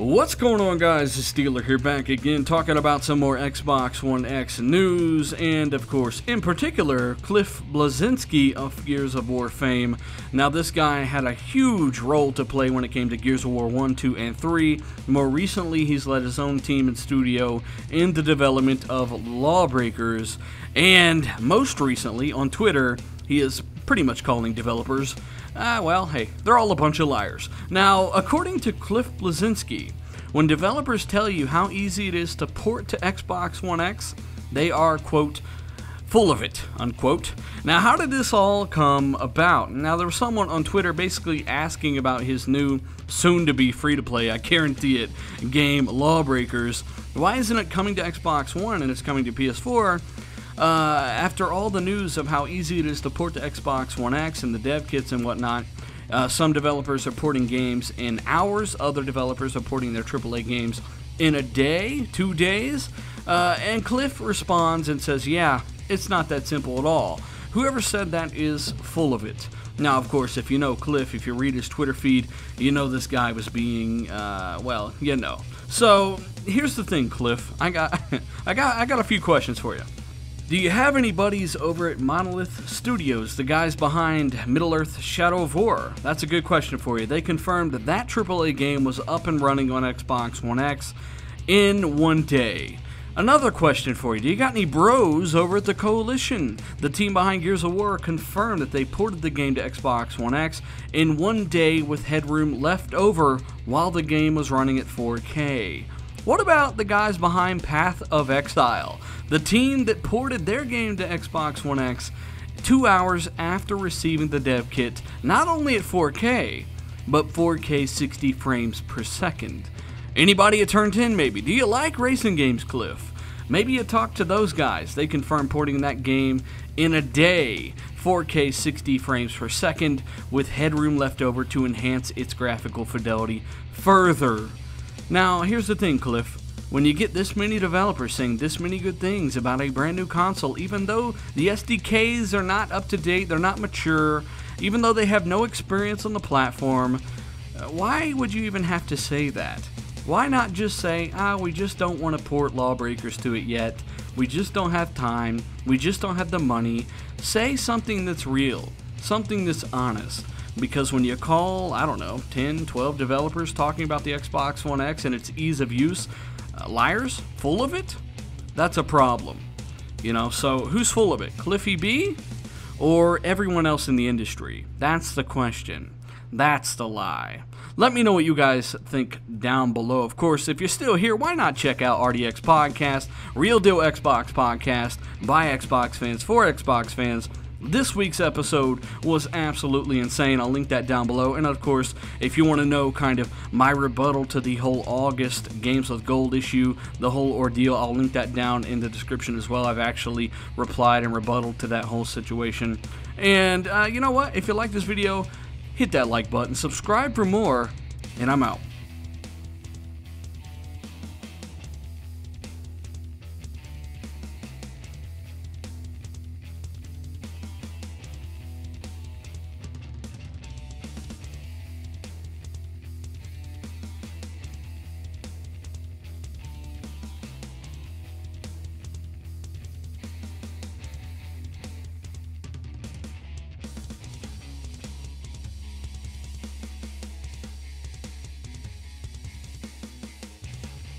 What's going on, guys? It's Steeler here, back again talking about some more Xbox One X news, and of course, in particular, Cliff Bleszinski of Gears of War fame. Now, this guy had a huge role to play when it came to Gears of War 1, 2, and 3. More recently, he's led his own team and studio in the development of Lawbreakers, and most recently, on Twitter, he is pretty much calling developers, well, hey, they're all a bunch of liars. Now, according to Cliff Bleszinski, when developers tell you how easy it is to port to Xbox One X, they are, quote, full of it, unquote. Now, how did this all come about? Now, there was someone on Twitter basically asking about his new, soon-to-be free-to-play, I guarantee it, game, Lawbreakers. Why isn't it coming to Xbox One and it's coming to PS4? After all the news of how easy it is to port to Xbox One X and the dev kits and whatnot, some developers are porting games in hours, other developers are porting their AAA games in a day, 2 days, and Cliff responds and says, yeah, it's not that simple at all. Whoever said that is full of it. Now, of course, if you know Cliff, if you read his Twitter feed, you know this guy was being, well, you know. So, here's the thing, Cliff. I got a few questions for you. Do you have any buddies over at Monolith Studios, the guys behind Middle-earth: Shadow of War? That's a good question for you. They confirmed that that AAA game was up and running on Xbox One X in 1 day. Another question for you. Do you got any bros over at the Coalition? The team behind Gears of War confirmed that they ported the game to Xbox One X in 1 day with headroom left over while the game was running at 4K. What about the guys behind Path of Exile, the team that ported their game to Xbox One X 2 hours after receiving the dev kit, not only at 4K, but 4K 60 frames per second? Anybody at Turn 10 maybe? Do you like racing games, Cliff? Maybe you talk to those guys. They confirmed porting that game in a day, 4K 60 frames per second, with headroom left over to enhance its graphical fidelity further. Now, here's the thing, Cliff. When you get this many developers saying this many good things about a brand new console, even though the SDKs are not up to date, they're not mature, even though they have no experience on the platform, why would you even have to say that? Why not just say, we just don't want to port Lawbreakers to it yet, we just don't have time, we just don't have the money. Say something that's real, something that's honest. Because when you call, I don't know, 10, 12 developers talking about the Xbox One X and its ease of use, liars, full of it, that's a problem. You know, so who's full of it? Cliffy B or everyone else in the industry? That's the question. That's the lie. Let me know what you guys think down below. Of course, if you're still here, why not check out RDX Podcast, Real Deal Xbox Podcast, by Xbox fans, for Xbox fans. This week's episode was absolutely insane. I'll link that down below. And of course, if you want to know kind of my rebuttal to the whole August Games with Gold issue, the whole ordeal, I'll link that down in the description as well. I've actually replied and rebutted to that whole situation. And you know what? If you like this video, hit that like button, subscribe for more, and I'm out.